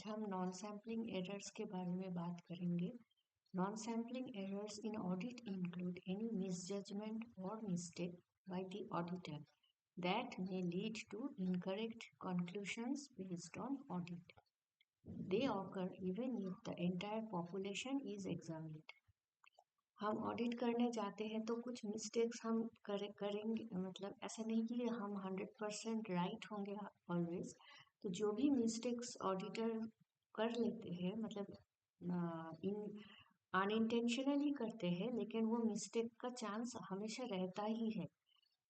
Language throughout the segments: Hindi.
आज हम नॉन सैम्पलिंग एरर्स के बारे में बात करेंगे। Non sampling errors in audit include any misjudgement और mistake by the auditor that may lead to incorrect conclusions based on audit. They occur even if the entire population is examined. हम ऑडिट करने जाते हैं तो कुछ मिस्टेक्स हम करेंगे, मतलब ऐसा नहीं कि हम 100% राइट होंगे ऑलवेज। तो जो भी मिस्टेक्स ऑडिटर कर लेते हैं, मतलब इन अनइंटेंशनली करते हैं, लेकिन वो मिस्टेक का चांस हमेशा रहता ही है।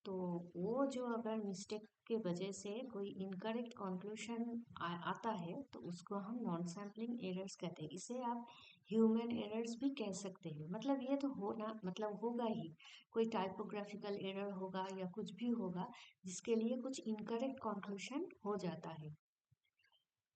तो वो जो अगर मिस्टेक के वजह से कोई इनकरेक्ट कंक्लूजन आता है तो उसको हम नॉन सैम्पलिंग एरर्स कहते हैं। इसे आप ह्यूमन एरर्स भी कह सकते हैं। मतलब ये तो होना, मतलब होगा ही, कोई टाइपोग्राफिकल एरर होगा या कुछ भी होगा जिसके लिए कुछ इनकरेक्ट कंक्लूजन हो जाता है।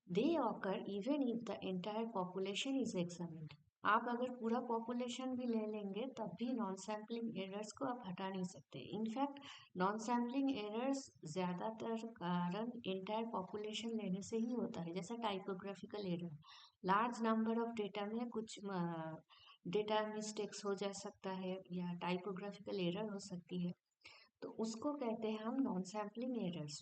They occur even if the entire population is examined. आप अगर पूरा पॉपुलेशन भी ले लेंगे तब भी नॉन सैम्पलिंग एरर्स को आप हटा नहीं सकते। इनफैक्ट नॉन सैम्पलिंग एरर्स ज़्यादातर कारण एंटायर पॉपुलेशन लेने से ही होता है। जैसा typographical error, large number of data में कुछ डेटा मिस्टेक्स हो जा सकता है या टाइपोग्राफिकल एरर हो सकती है, तो उसको कहते हैं हम नॉन सैम्पलिंग एरर्स।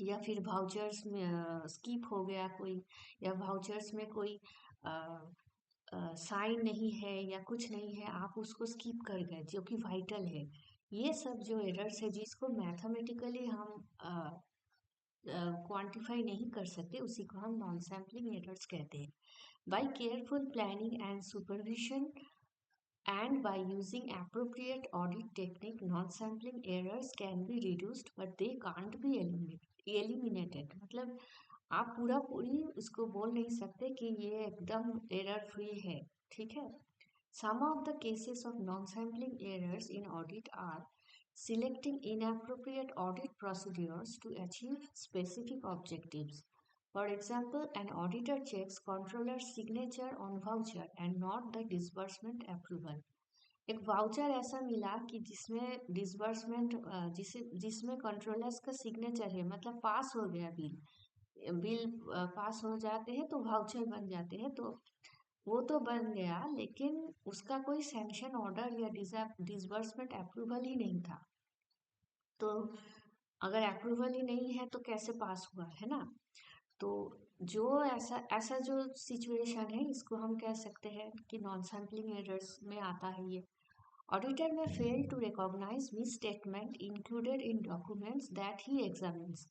या फिर वाउचर्स में स्किप हो गया कोई, या वाउचर्स में कोई साइन नहीं है या कुछ नहीं है, आप उसको स्किप कर गए जो कि वाइटल है। ये सब जो एरर्स है जिसको मैथमेटिकली हम क्वांटिफाई नहीं कर सकते, उसी को हम नॉन सैम्पलिंग एरर्स कहते हैं। By careful planning and supervision and by using appropriate audit technique, non-sampling errors can be reduced but they can't be eliminated। मतलब आप पूरी इसको बोल नहीं सकते कि ये एकदम एरर फ्री है, ठीक है। Some of the cases of non-sampling errors in audit are selecting inappropriate audit procedures to achieve specific objectives. For example, an auditor checks controller's signature on voucher and not the disbursement approval। एक वाउचर ऐसा मिला कि जिसमें डिसबर्समेंट जिसमें कंट्रोलर्स का सिग्नेचर है, मतलब पास हो गया बिल पास हो जाते हैं तो वाउचर बन जाते हैं। तो वो तो बन गया, लेकिन उसका कोई सैंक्शन ऑर्डर या डिसबर्समेंट अप्रूवल ही नहीं था। तो अगर अप्रूवल ही नहीं है तो कैसे पास हुआ, है ना। तो जो ऐसा जो सिचुएशन है, इसको हम कह सकते हैं कि नॉन सैम्पलिंग एरर्स में आता है ये। Auditor may fail to recognize misstatement included in documents that he examines.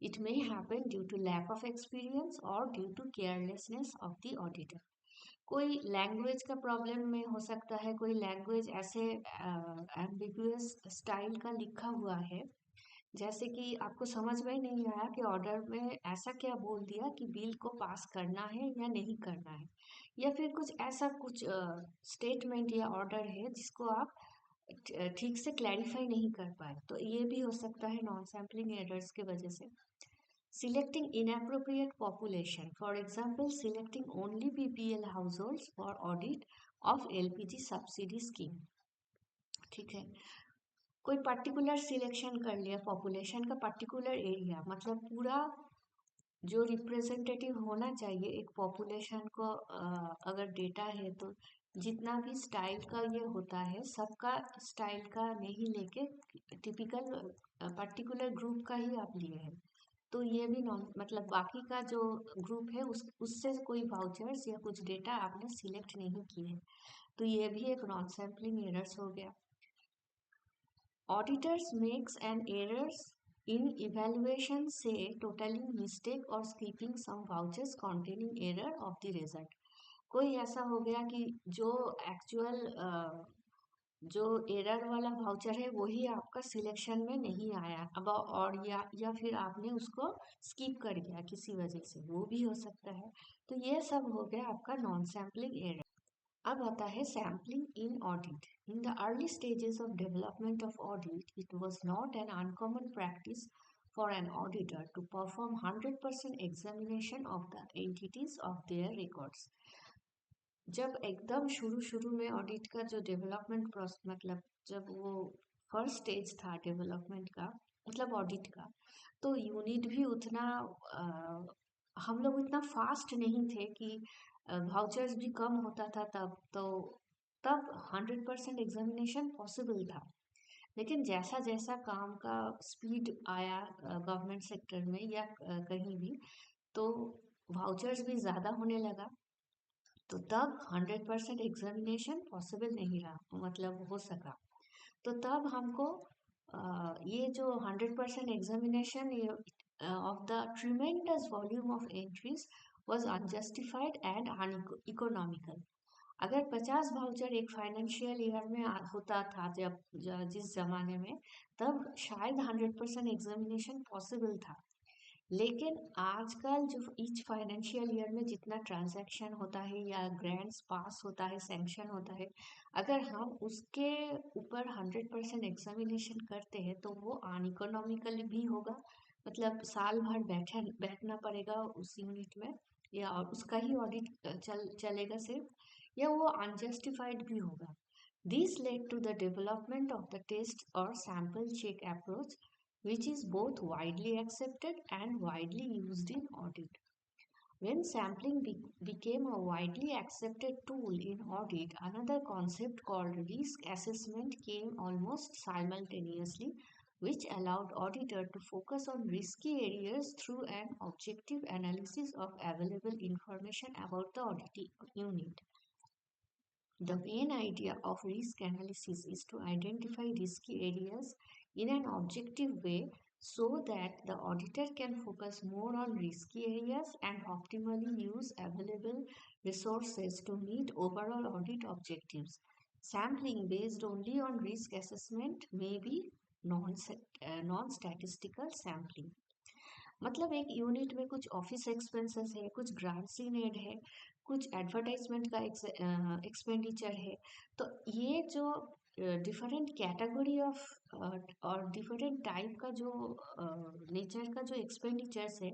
It may happen due to lack of experience or due to carelessness of the auditor. कोई लैंग्वेज का प्रॉब्लम में हो सकता है, कोई लैंग्वेज ऐसे एम्बिगुअस स्टाइल का लिखा हुआ है जैसे कि आपको समझ में नहीं आया कि ऑर्डर में ऐसा क्या बोल दिया कि बिल को पास करना है या नहीं करना है, या फिर कुछ ऐसा कुछ स्टेटमेंट या ऑर्डर है जिसको आप ठीक से क्लैरिफाई नहीं कर पाए, तो ये भी हो सकता है नॉन सैम्पलिंग एरर्स के वजह से। Selecting inappropriate population, for example, selecting only BPL households for audit of LPG subsidy scheme। ठीक है, कोई पर्टिकुलर सिलेक्शन कर लिया पॉपुलेशन का, पर्टिकुलर एरिया, मतलब पूरा जो रिप्रेजेंटेटिव होना चाहिए एक पॉपुलेशन को, अगर डेटा है तो जितना भी स्टाइल का ये होता है सबका स्टाइल का नहीं लेके टिपिकल पर्टिकुलर ग्रुप का ही आप लिए हैं, तो ये भी नॉन, मतलब बाकी का जो ग्रुप है उससे कोई वाउचर्स या कुछ डेटा आपने सिलेक्ट नहीं किए हैं, तो ये भी एक नॉन सैम्पलिंग एरर्स हो गया। Auditors makes an errors in evaluation, say totaling mistake or skipping some vouchers containing error of the result। कोई ऐसा हो गया कि जो एक्चुअल जो एरर वाला वाउचर है वही आपका सिलेक्शन में नहीं आया, अब और या फिर आपने उसको स्किप कर दिया किसी वजह से, वो भी हो सकता है। तो ये सब हो गया आपका नॉन सैम्पलिंग एरर। अब आता है sampling in audit. In the early stages of development of audit, it was not an uncommon practice for an auditor to perform 100% examination of the entities of their records. जब एकदम शुरू में ऑडिट का जो डेवलपमेंट मतलब जब वो फर्स्ट स्टेज था डेवलपमेंट का, मतलब ऑडिट का, तो यूनिट भी उतना हम लोग इतना फास्ट नहीं थे कि वाउचर्स भी कम होता था तब 100% एग्जामिनेशन पॉसिबल था। लेकिन जैसा जैसा काम का स्पीड आया गवर्नमेंट सेक्टर में या कहीं भी, तो वाउचर्स भी ज़्यादा होने लगा, तो तब 100% एग्जामिनेशन पॉसिबल नहीं रहा, मतलब हो सका। तो तब हमको ये जो 100% examination of the tremendous volume of entries was unjustified and uneconomical. अगर 50 वाउचर एक फाइनेंशियल ईयर में होता था जिस जमाने में, तब शायद 100% एग्जामिनेशन पॉसिबल था। लेकिन आजकल जो ईच फाइनेंशियल ईयर में जितना ट्रांजैक्शन होता है या ग्रांट्स पास होता है, सैंक्शन होता है, अगर हम उसके ऊपर 100% एग्जामिनेशन करते हैं तो वो अनइकोनॉमिकल भी होगा। मतलब साल भर बैठना पड़ेगा उस यूनिट में, या और उसका ही ऑडिट चलेगा सिर्फ, या वो अनजस्टिफाइड भी होगा। This led to the development of the test और sample check approach, which is both widely accepted and widely used in audit. When sampling became a widely accepted tool in audit, another concept called risk assessment came almost simultaneously, which allowed auditor to focus on risky areas through an objective analysis of available information about the auditing unit. The main idea of risk analysis is to identify risky areas in an objective way so that the auditor can focus more on risky areas and optimally use available resources to meet overall audit objectives. Sampling based only on risk assessment may be non-statistical sampling. मतलब एक यूनिट में कुछ ऑफिस एक्सपेंसेस है, कुछ ग्रांट्स इन एड है, कुछ एडवर्टाइजमेंट का एक्सपेंडिचर है। तो ये जो डिफरेंट कैटेगरी ऑफ और डिफरेंट टाइप का जो नेचर का जो एक्सपेंडिचर्स है,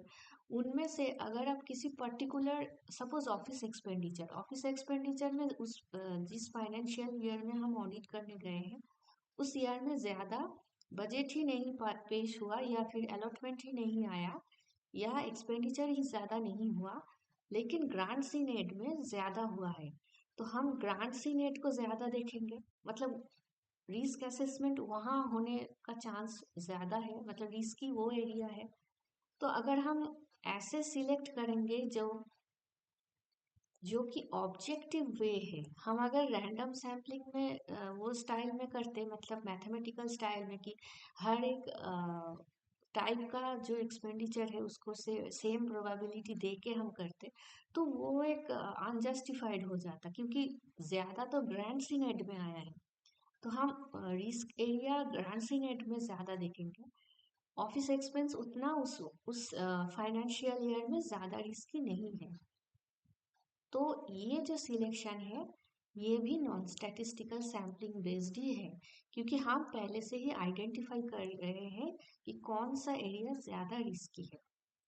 उनमें से अगर आप किसी पर्टिकुलर, सपोज ऑफिस एक्सपेंडिचर में उस जिस फाइनेंशियल ईयर में हम ऑडिट करने गए हैं, उस ईयर में ज़्यादा बजट ही नहीं पेश हुआ, या फिर अलॉटमेंट ही नहीं आया, या एक्सपेंडिचर ही ज़्यादा नहीं हुआ, लेकिन ग्रांट सी नेट में ज़्यादा हुआ है, तो हम ग्रांट सी नेट को ज़्यादा देखेंगे। मतलब रिस्क असेसमेंट वहाँ होने का चांस ज़्यादा है, मतलब रिस्की वो एरिया है। तो अगर हम ऐसे सिलेक्ट करेंगे जो कि ऑब्जेक्टिव वे है, हम अगर रैंडम सैम्पलिंग में वो स्टाइल में करते, मतलब मैथमेटिकल स्टाइल में कि हर एक टाइप का जो एक्सपेंडिचर है उसको सेम प्रोबेबिलिटी दे के हम करते, तो वो एक अनजस्टिफाइड हो जाता, क्योंकि ज़्यादा तो ग्रांट सी नेट में आया है, तो हम रिस्क एरिया ग्रांट सी नेट में ज़्यादा देखेंगे। ऑफिस एक्सपेंस उतना उस फाइनेंशियल ईयर में ज़्यादा रिस्की नहीं है। तो ये जो सिलेक्शन है, ये भी नॉन स्टैटिस्टिकल सैम्पलिंग बेस्ड ही है, क्योंकि हम पहले से ही आइडेंटिफाई कर रहे हैं कि कौन सा एरिया ज़्यादा रिस्की है।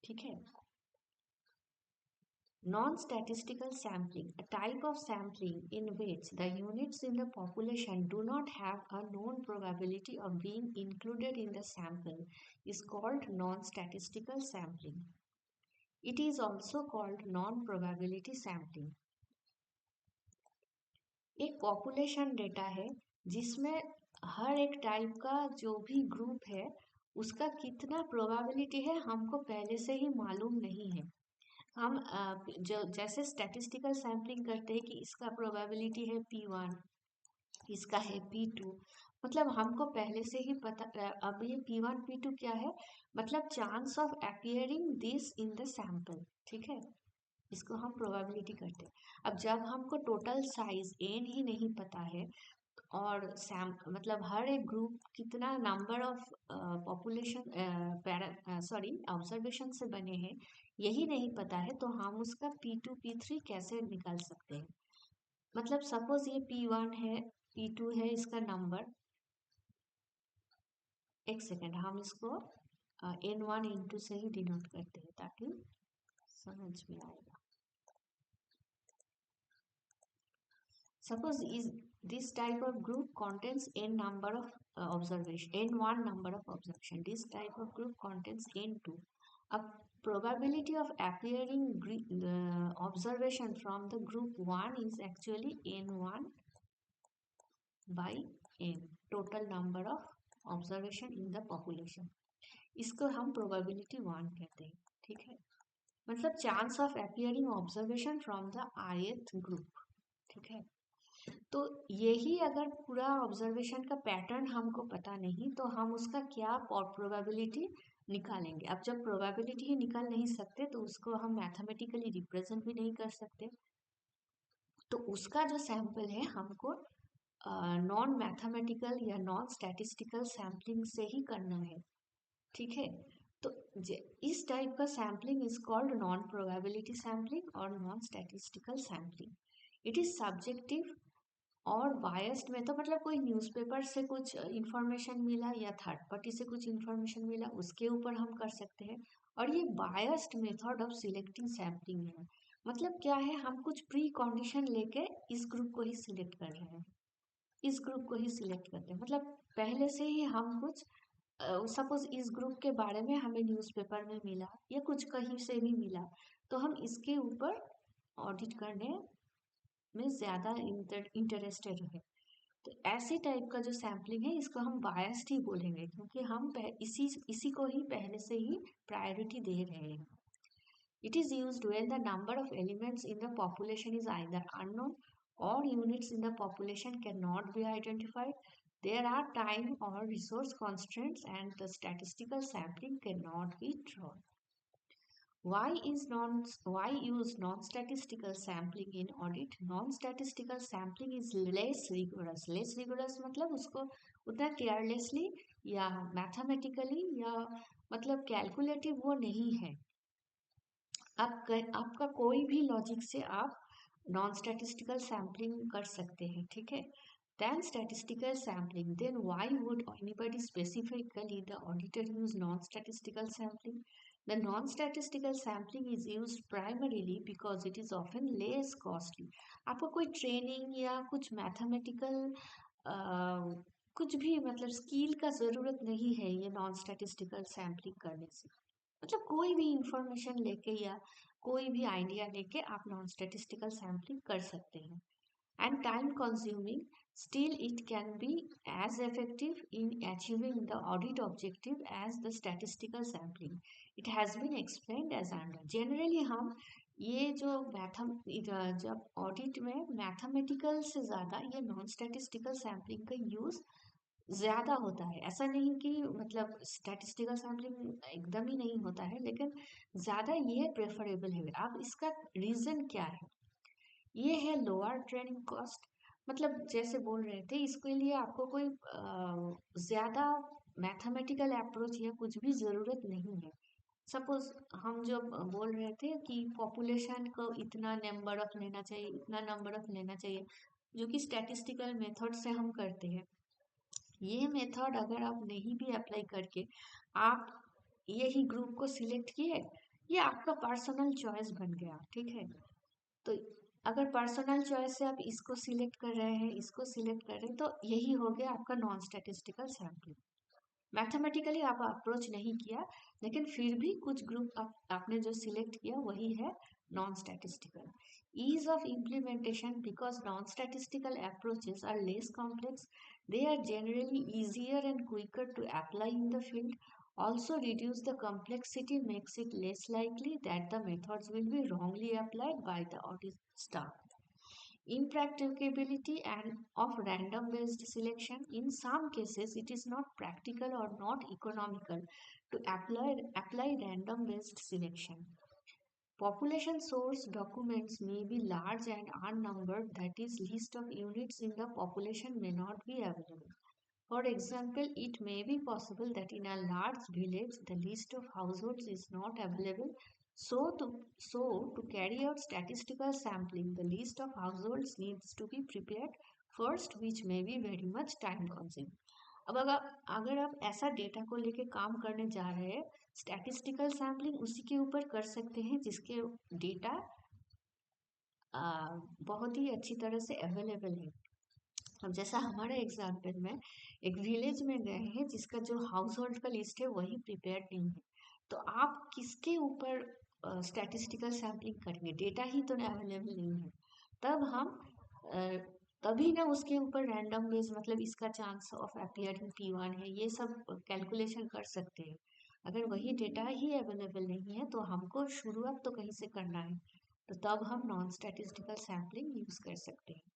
ठीक है। Non-statistical sampling, a type of sampling in which the units in the population do not have a known probability of being included in the sample, is called non-statistical sampling. It is also called non-probability sampling. एक पॉपुलेशन डेटा है जिसमें हर एक टाइप का जो भी ग्रुप है उसका कितना प्रोबेबिलिटी है हमको पहले से ही मालूम नहीं है। हम जो जैसे स्टैटिस्टिकल सैम्पलिंग करते हैं कि इसका प्रोबेबिलिटी है P1, इसका है P2, मतलब हमको पहले से ही पता। अब ये P1 P2 क्या है, मतलब chance of appearing this in the sample. ठीक है, इसको हम प्रोबेबिलिटी करते हैं। अब जब हमको टोटल साइज एन ही नहीं पता है और मतलब हर एक ग्रुप कितना नंबर ऑफ पॉपुलेशन ऑब्जर्वेशन से बने हैं यही नहीं पता है, तो हम उसका P2 P3 कैसे निकाल सकते हैं। मतलब सपोज ये P1 है, P2 है इसका नंबर, एक सेकेंड, हम इसको N1 N2 से ही डिनोट करते हैं ताकि समझ में आएगा। Suppose this type of group contains n number of observation, n1 number of observation. This type of group contains n2. अब probability of appearing observation from the group 1 is actually n1 by n, total number of observation in the population. इसको हम probability 1 कहते हैं, ठीक है, मतलब chance of appearing observation from the ith group, ठीक है। तो यही अगर पूरा ऑब्जर्वेशन का पैटर्न हमको पता नहीं तो हम उसका क्या प्रोबेबिलिटी निकालेंगे। अब जब प्रोबेबिलिटी ही निकाल नहीं सकते तो उसको हम मैथमेटिकली रिप्रेजेंट भी नहीं कर सकते। तो उसका जो सैंपल है हमको नॉन मैथमेटिकल या नॉन स्टैटिस्टिकल सैम्पलिंग से ही करना है, ठीक है। तो इस टाइप का sampling is called non probability sampling और non statistical sampling. It is subjective और बायस्ड में, तो मतलब कोई न्यूज़पेपर से कुछ इंफॉर्मेशन मिला या थर्ड पार्टी से कुछ इंफॉर्मेशन मिला उसके ऊपर हम कर सकते हैं। और ये biased method of selecting sampling है, मतलब क्या है, हम कुछ प्री कंडीशन लेके इस ग्रुप को ही सिलेक्ट कर रहे हैं, इस ग्रुप को ही सिलेक्ट करते हैं, मतलब पहले से ही हम कुछ सपोज इस ग्रुप के बारे में हमें न्यूज़पेपर में मिला या कुछ कहीं से भी मिला तो हम इसके ऊपर ऑडिट करने में ज़्यादा इंटरेस्टेड है। तो ऐसे टाइप का जो सैम्पलिंग है इसको हम बायस्ड ही बोलेंगे, क्योंकि हम इसी को ही पहले से ही प्रायोरिटी दे रहे हैं। It is used when the number of elements in the population is either unknown or units in the population cannot be identified. There are time or resource constraints and the statistical sampling cannot be drawn. Why use non-statistical sampling in audit? Non-statistical sampling is less rigorous. Less rigorous मतलब उसको उतना केयरलेसली या मैथमेटिकली या मतलब कैलकुलेटिव वो नहीं है। आपका कोई भी लॉजिक से आप नॉन स्टैटिस्टिकल सैम्पलिंग कर सकते हैं, ठीक है। Than statistical sampling, then why would anybody specifically the auditor use non-statistical sampling? The non-statistical sampling is used primarily because it is often less costly. आपको कोई ट्रेनिंग या कुछ मैथमेटिकल कुछ भी मतलब स्किल का ज़रूरत नहीं है ये नॉन स्टैटिस्टिकल सैम्पलिंग करने से, मतलब कोई भी इंफॉर्मेशन लेके या कोई भी आइडिया लेके आप नॉन स्टैटिस्टिकल सैम्पलिंग कर सकते हैं। And time consuming, still it can be as effective in achieving the audit objective as the statistical sampling. It has been explained as under. Generally हम ये जो जब ऑडिट में मैथमेटिकल से ज़्यादा ये नॉन स्टैटिस्टिकल सैम्पलिंग का यूज़ ज़्यादा होता है। ऐसा नहीं कि मतलब स्टैटिस्टिकल सैम्पलिंग एकदम ही नहीं होता है, लेकिन ज़्यादा ये प्रेफरेबल है। अब इसका रीज़न क्या है? ये है लोअर ट्रेनिंग कॉस्ट, मतलब जैसे बोल रहे थे इसके लिए आपको कोई ज़्यादा मैथमेटिकल अप्रोच या कुछ भी ज़रूरत नहीं है। सपोज हम जो बोल रहे थे कि पॉपुलेशन को इतना नंबर ऑफ लेना चाहिए, इतना नंबर ऑफ लेना चाहिए, जो कि स्टैटिस्टिकल मेथड से हम करते हैं। ये मेथड अगर आप नहीं भी अप्लाई करके आप यही ग्रुप को सिलेक्ट किए, ये आपका पर्सनल चॉइस बन गया, ठीक है। तो अगर पर्सनल चॉइस से आप इसको सिलेक्ट कर रहे हैं, इसको सिलेक्ट कर रहे हैं, तो यही हो गया आपका नॉन स्टैटिस्टिकल सैम्पलिंग। मैथमेटिकली आप अप्रोच नहीं किया, लेकिन फिर भी कुछ ग्रुप आपने जो सिलेक्ट किया वही है non statistical. Ease of implementation, because non-statistical approaches are less complex, they are generally easier and quicker to apply in the field. Also reduce the complexity makes it less likely that the methods will be wrongly applied by the audit staff. Impracticability and of random based selection, in some cases it is not practical or not economical to apply random based selection. Population source documents may be large and unnumbered, that is, list of units in the population may not be available. For example, it may be possible that in a large village the list of households is not available. So to carry out statistical sampling, the list of households needs to be prepared first, which may be very much time consuming. अब अगर आप ऐसा डेटा को लेके काम करने जा रहे हैं, स्टैटिस्टिकल सैम्पलिंग उसी के ऊपर कर सकते हैं जिसके डेटा बहुत ही अच्छी तरह से अवेलेबल है। अब जैसा हमारे एग्जाम्पल में एक विलेज में गए हैं जिसका जो हाउस होल्ड का लिस्ट है वही प्रिपेयर्ड नहीं है, तो आप किसके ऊपर स्टैटिस्टिकल सैम्पलिंग करेंगे? डेटा ही तो अवेलेबल नहीं है। तब हम अ, तभी ना उसके ऊपर रैंडम बेस मतलब इसका चांस ऑफ अपीयरिंग P1 है, ये सब कैलकुलेशन कर सकते हैं। अगर वही डेटा ही अवेलेबल नहीं है तो हमको शुरुआत तो कहीं से करना है, तो तब हम नॉन स्टैटिस्टिकल सैम्पलिंग यूज कर सकते हैं।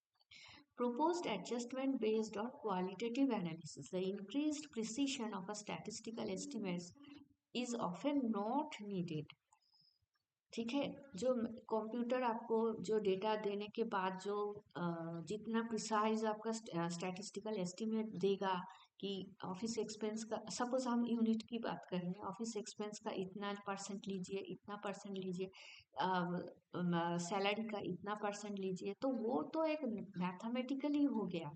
Proposed adjustment based on qualitative analysis. The increased precision of a statistical estimate is often not needed. ठीक है, जो कंप्यूटर आपको जो डेटा देने के बाद जो जितना प्रिसाइज आपका स्टैटिस्टिकल एस्टिमेट देगा कि ऑफिस एक्सपेंस का, सपोज हम यूनिट की बात कर रहे हैं, ऑफिस एक्सपेंस का इतना परसेंट लीजिए, इतना परसेंट लीजिए, सैलरी का इतना परसेंट लीजिए, तो वो तो एक मैथमेटिकली हो गया।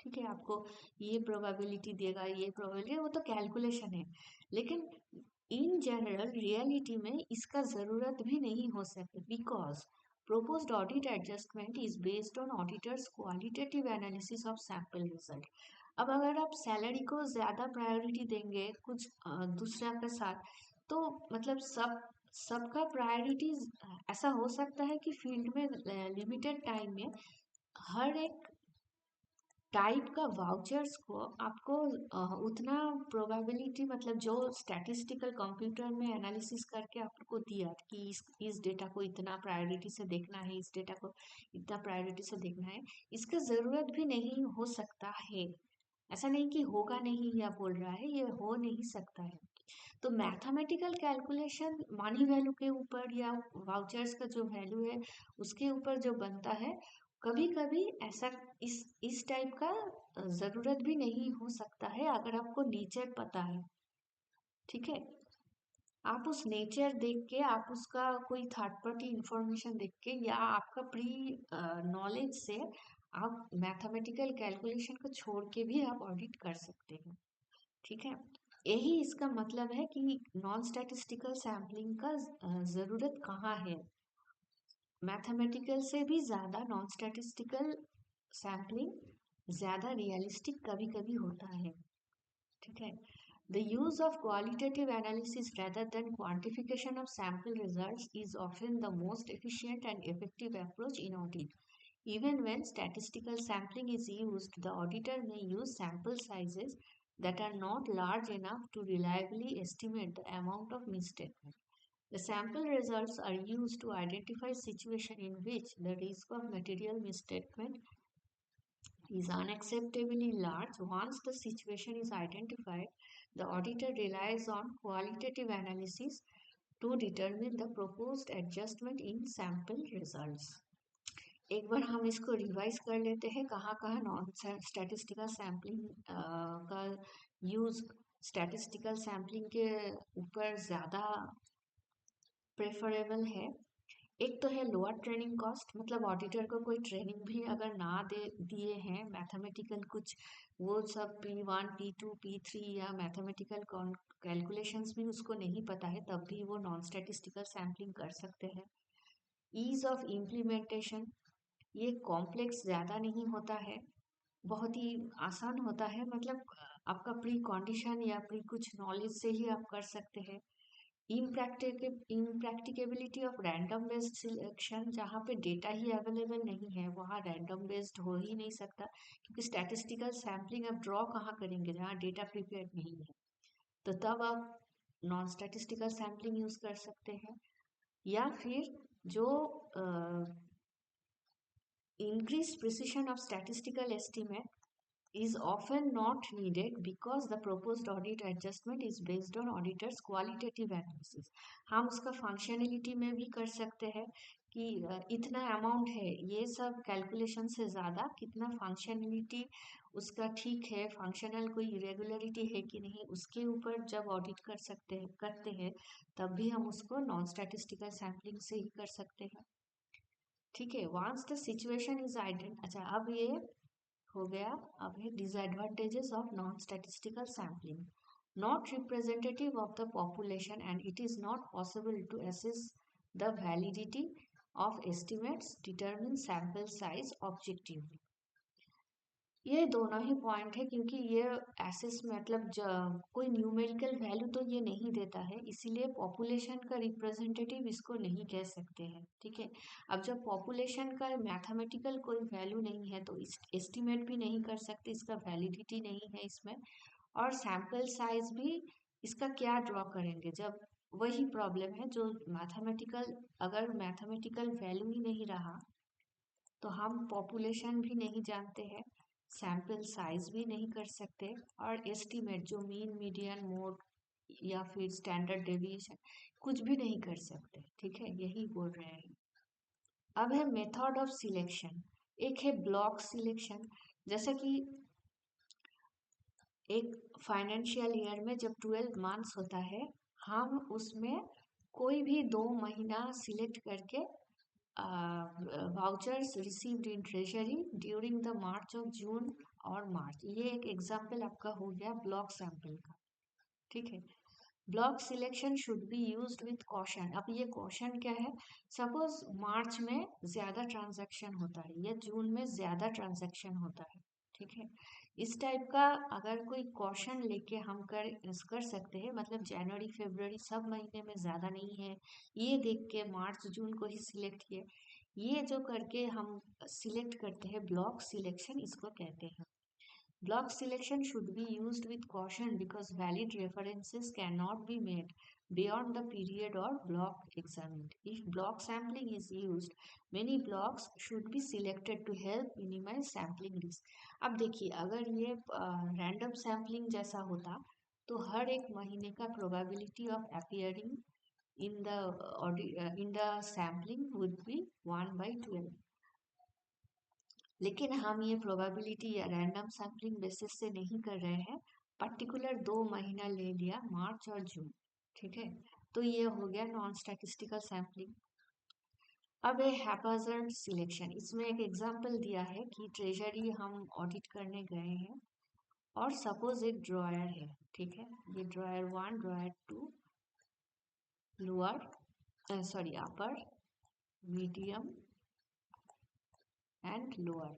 ठीक है, आपको ये प्रोबेबिलिटी देगा, ये प्रोबेबिलिटी, वो तो कैलकुलेशन है। लेकिन इन जनरल रियलिटी में इसका जरूरत भी नहीं हो सकती, because proposed audit adjustment is based on auditors qualitative analysis of sample result. अब अगर आप सैलरी को ज्यादा प्रायोरिटी देंगे कुछ दूसरा के साथ, तो मतलब सबका प्रायोरिटी ऐसा हो सकता है कि फील्ड में लिमिटेड टाइम में हर एक टाइप का वाउचर्स को आपको उतना प्रोबेबिलिटी मतलब जो स्टैटिस्टिकल कंप्यूटर में एनालिसिस करके आपको दिया कि इस डेटा को इतना प्रायोरिटी से देखना है, इस डेटा को इतना प्रायोरिटी से देखना है, इसका ज़रूरत भी नहीं हो सकता है। ऐसा नहीं कि होगा नहीं या बोल रहा है, ये हो नहीं सकता है। तो मैथमेटिकल कैलकुलेशन मनी वैल्यू के ऊपर या वाउचर्स का जो वैल्यू है उसके ऊपर जो बनता है, कभी कभी ऐसा इस टाइप का जरूरत भी नहीं हो सकता है अगर आपको नेचर पता है। ठीक है, आप उस नेचर देख के, आप उसका कोई थर्ड पार्टी इंफॉर्मेशन देख के या आपका प्री नॉलेज से आप मैथमेटिकल कैलकुलेशन को छोड़ के भी आप ऑडिट कर सकते हैं। ठीक है, यही इसका मतलब है कि नॉन स्टैटिस्टिकल सैम्पलिंग का जरूरत कहाँ है। मैथमेटिकल से भी ज़्यादा नॉन स्टैटिस्टिकल सैम्पलिंग ज़्यादा रियलिस्टिक कभी कभी होता है। ठीक है, the use of qualitative analysis rather than quantification of sample results is often the most efficient and effective approach in audit. Even when statistical sampling is used, the auditor may use sample sizes that are not large enough to reliably estimate the amount of misstatement. The sample results are used to identify situations in which the risk of material misstatement is unacceptably large. Once the situation is identified, the auditor relies on qualitative analysis to determine the proposed adjustment in sample results. एक बार हम इसको रिवाइज कर लेते हैं, कहाँ कहाँ नॉन स्टैटिस्टिकल सैम्पलिंग का यूज स्टैटिस्टिकल सैम्पलिंग के ऊपर ज़्यादा प्रेफरेबल है। एक तो है लोअर ट्रेनिंग कॉस्ट, मतलब ऑडिटर को कोई ट्रेनिंग भी अगर ना दे दिए हैं मैथमेटिकल कुछ, वो सब P1 P2 P3 या मैथमेटिकल कैलकुलेशंस भी उसको नहीं पता है, तब भी वो नॉन स्टैटिस्टिकल सैम्पलिंग कर सकते हैं। ईज ऑफ इम्प्लीमेंटेशन, ये कॉम्प्लेक्स ज़्यादा नहीं होता है, बहुत ही आसान होता है, मतलब आपका प्री कंडीशन या प्री कुछ नॉलेज से ही आप कर सकते हैं। इम्प्रैक्टिकेबिलिटी ऑफ रैंडम बेस्ड सिलेक्शन, जहाँ पे डेटा ही अवेलेबल नहीं है वहाँ रैंडम बेस्ड हो ही नहीं सकता, क्योंकि स्टैटिस्टिकल सैम्पलिंग आप ड्रॉ कहाँ करेंगे जहाँ डेटा प्रिपेयर नहीं है, तो तब आप नॉन स्टैटिस्टिकल सैम्पलिंग यूज कर सकते हैं। या फिर जो increased precision of statistical estimate is often not needed because the proposed audit adjustment is based on auditor's qualitative analysis. हम उसका फंक्शनलिटी में भी कर सकते हैं कि इतना अमाउंट है, ये सब कैलकुलेशन से ज़्यादा कितना फंक्शनलिटी उसका ठीक है, फंक्शनल कोई इरेगुलरिटी है कि नहीं, उसके ऊपर जब ऑडिट करते हैं तब भी हम उसको नॉन स्टैटिस्टिकल सैम्पलिंग से ही कर सकते हैं। ठीक है, वंस द सिचुएशन इज अच्छा अब ये हो गया। अब है disadvantages of non statistical sampling. Not representative of the population and it is not possible to assess the validity of estimates, determine sample size objectively. ये दोनों ही पॉइंट है, क्योंकि ये एसेस मतलब कोई न्यूमेरिकल वैल्यू तो ये नहीं देता है, इसीलिए पॉपुलेशन का रिप्रेजेंटेटिव इसको नहीं कह सकते हैं। ठीक है, अब जब पॉपुलेशन का मैथमेटिकल कोई वैल्यू नहीं है तो एस्टिमेट भी नहीं कर सकते, इसका वैलिडिटी नहीं है इसमें। और सैंपल साइज भी इसका क्या ड्रॉ करेंगे, जब वही प्रॉब्लम है जो मैथमेटिकल, अगर मैथमेटिकल वैल्यू ही नहीं रहा तो हम पॉपुलेशन भी नहीं जानते हैं, सैंपल साइज भी नहीं कर सकते, और एस्टीमेट जो मीन मीडियन मोड या फिर स्टैंडर्ड डेविएशन कुछ भी नहीं कर सकते। ठीक है, यही बोल रहे हैं। अब है मेथड ऑफ सिलेक्शन। एक है ब्लॉक सिलेक्शन, जैसा कि एक फाइनेंशियल ईयर में जब 12 मंथ्स होता है, हम उसमें कोई भी 2 महीना सिलेक्ट करके vouchers received in treasury during the March of June और मार्च, ये एक एग्जाम्पल आपका हो गया ब्लॉक सैंपल का। ठीक है, block selection should be used with caution. अब ये कॉशन क्या है, सपोज मार्च में ज्यादा ट्रांजैक्शन होता है या जून में ज्यादा ट्रांजैक्शन होता है। ठीक है, इस टाइप का अगर कोई कॉशन लेके हम कर सकते हैं, मतलब जनवरी फरवरी सब महीने में ज्यादा नहीं है, ये देख के मार्च जून को ही सिलेक्ट किए, ये जो करके हम सिलेक्ट करते हैं ब्लॉक सिलेक्शन, इसको कहते हैं। Block selection should be used with caution because valid references cannot be made beyond the period or block examined. If block sampling is used, many blocks should be selected to help minimize sampling risk. अब देखिए, अगर ये रैंडम सैम्पलिंग जैसा होता तो हर एक महीने का probability of appearing in the sampling would be 1/12। लेकिन हम ये प्रोबेबिलिटी या रैंडम सैम्पलिंग बेसिस से नहीं कर रहे हैं, पर्टिकुलर 2 महीना ले लिया मार्च और जून। ठीक है, तो ये हो गया नॉन स्टैटिस्टिकल सैम्पलिंग। अब है हैप्पैजार्ड सिलेक्शन। इसमें एक एग्जांपल दिया है कि ट्रेजरी हम ऑडिट करने गए हैं और सपोज एक ड्रॉयर है। ठीक है, ये dryer 1, dryer 2, lower sorry upper, medium and lower.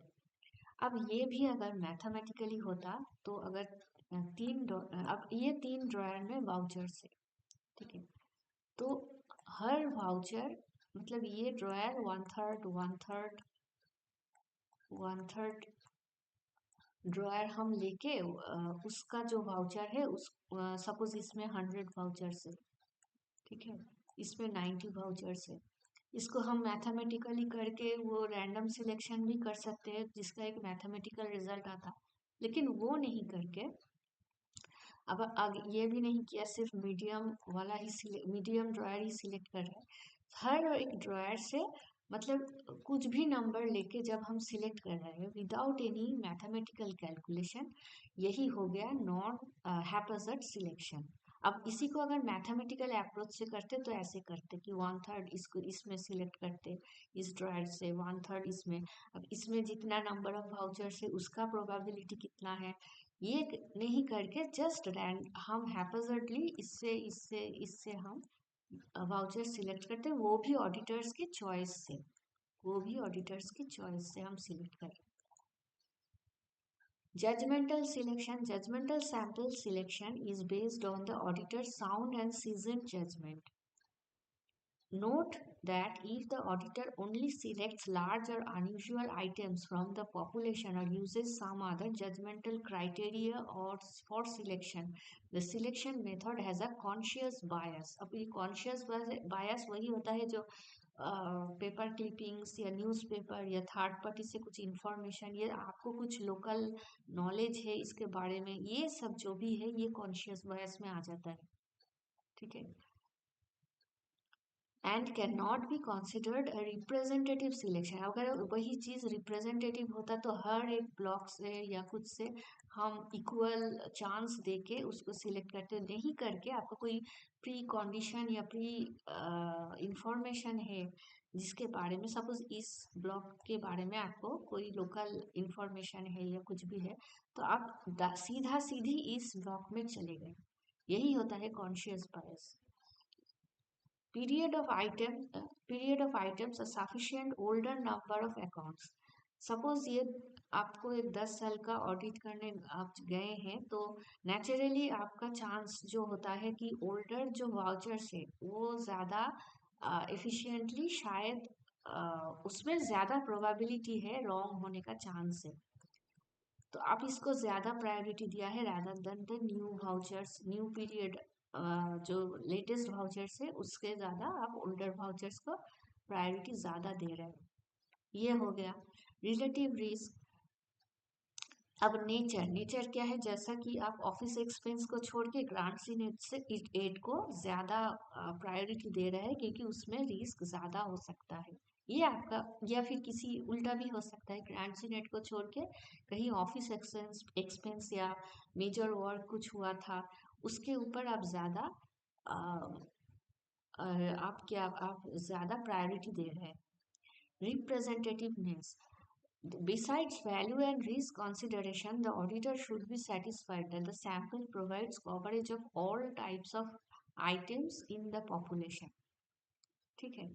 अब ये भी अगर मैथमेटिकली होता तो अगर अब ये 3 ड्रॉयर में वाउचर्स है। ठीक है, तो हर वाउचर मतलब ये ड्रॉयर 1/3 1/3 1/3 ड्रॉयर हम लेके उसका जो वाउचर है उस सपोज इसमें 100 वाउचर्स है। ठीक है, इसमें 90 वाउचर्स है। इसको हम मैथमेटिकली करके वो रैंडम सिलेक्शन भी कर सकते हैं जिसका एक मैथमेटिकल रिजल्ट आता, लेकिन वो नहीं करके अब आगे ये भी नहीं किया, सिर्फ मीडियम वाला ही मीडियम ड्रॉयर ही सिलेक्ट कर रहे हैं। हर एक ड्रॉयर से मतलब कुछ भी नंबर लेके जब हम सिलेक्ट कर रहे हैं विदाउट एनी मैथमेटिकल कैलकुलेशन, यही हो गया नॉन हैप्पैजार्ड सिलेक्शन। अब इसी को अगर मैथमेटिकल अप्रोच से करते तो ऐसे करते कि 1/3 इसको इसमें सिलेक्ट करते, इस ड्रॉयर से 1/3 इसमें। अब इसमें जितना नंबर ऑफ वाउचर है उसका प्रोबेबिलिटी कितना है, ये नहीं करके जस्ट हम हैप्पैजार्डली इससे इससे इससे हम वाउचर सिलेक्ट करते हैं, वो भी ऑडिटर्स की चॉइस से, वो भी ऑडिटर्स की चॉइस से हम सिलेक्ट करें। Judgmental selection. Judgmental sample selection is based on the auditor's sound and seasoned judgment. Note that if the auditor only selects large or unusual items from the population or uses some other judgmental criteria or for selection, the selection method has a conscious bias. अब ये conscious bias वही होता है जो पेपर क्लिपिंग्स या न्यूज़पेपर या थर्ड पार्टी से कुछ इंफॉर्मेशन या आपको कुछ लोकल नॉलेज है इसके बारे में, ये सब जो भी है ये कॉन्शियस बायस में आ जाता है। ठीक है, and can not be considered representative selection. अगर वही चीज रिप्रेजेंटेटिव होता तो हर एक ब्लॉक से या कुछ से हम इक्वल चांस देके उसको सिलेक्ट करते, नहीं करके आपको कोई प्री कंडीशन या प्री इंफॉर्मेशन है जिसके बारे में, सपोज इस ब्लॉक के बारे में आपको कोई लोकल इंफॉर्मेशन है या कुछ भी है, तो आप सीधा सीधी इस ब्लॉक में चले गए, यही होता है conscious bias. Period of items, a sufficient older number of accounts. Suppose ये आपको एक 10 साल का ऑडिट करने आप गए हैं, तो नेचुरली आपका चांस जो होता है कि ओल्डर जो वाउचर्स है वो ज़्यादा एफिशिएंटली शायद उसमें ज़्यादा प्रोबेबिलिटी है रॉन्ग होने का चांस है, तो आप इसको ज़्यादा प्रायोरिटी दिया है rather than the new vouchers, new period जो लेटेस्ट वाउचर्स है उसके ज़्यादा आप ओल्डर वाउचर्स को प्रायोरिटी ज़्यादा दे रहे हैं। ये हो गया रिलेटिव रिस्क। अब नेचर, नेचर क्या है, जैसा कि आप ऑफिस एक्सपेंस को छोड़ के ग्रांट्स इन एड से एड को ज़्यादा प्रायोरिटी दे रहे हैं क्योंकि उसमें रिस्क ज़्यादा हो सकता है, ये आपका, या फिर किसी उल्टा भी हो सकता है, ग्रांट्स इन एड को छोड़ के कहीं ऑफिस एक्सपेंस एक्सपेंस या मेजर वर्क कुछ हुआ था उसके ऊपर आप ज़्यादा आप क्या आप ज़्यादा प्रायोरिटी दे रहे हैं। Representativeness. Besides value and risk consideration, the auditor should be satisfied that the sample provides coverage of all types of items in the population. ठीक है।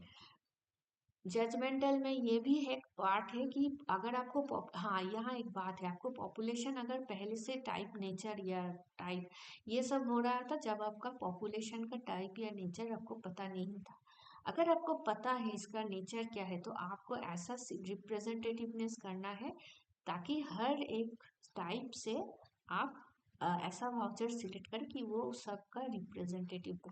जजमेंटल में ये भी एक पार्ट है कि अगर आपको हाँ यहाँ एक बात है, आपको पॉपुलेशन अगर पहले से टाइप नेचर या टाइप ये सब हो रहा था जब आपका पॉपुलेशन का टाइप या नेचर आपको पता नहीं था। अगर आपको पता है इसका नेचर क्या है तो आपको ऐसा रिप्रेजेंटेटिवनेस करना है ताकि हर एक टाइप से आप ऐसा वाउचर सिलेक्ट करें कि वो सबका रिप्रेजेंटेटिव हो।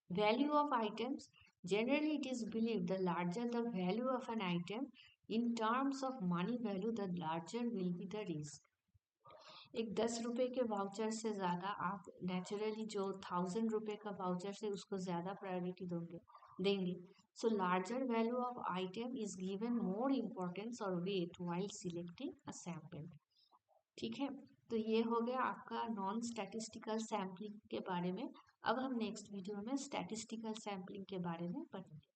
Value of items. Generally, it is believed the larger the value of an item in terms of money value, the larger will be the risk. एक 10 रुपए के वाउचर से ज़्यादा आप नेचुरली जो 1000 रुपए का वाउचर से उसको ज़्यादा प्रायोरिटी देंगे। So larger value of item is given more importance और weight while selecting a sample. ठीक है, तो ये हो गया आपका नॉन स्टैटिस्टिकल सैम्पलिंग के बारे में। अब हम नेक्स्ट वीडियो में स्टैटिस्टिकल सैम्पलिंग के बारे में पढ़ेंगे।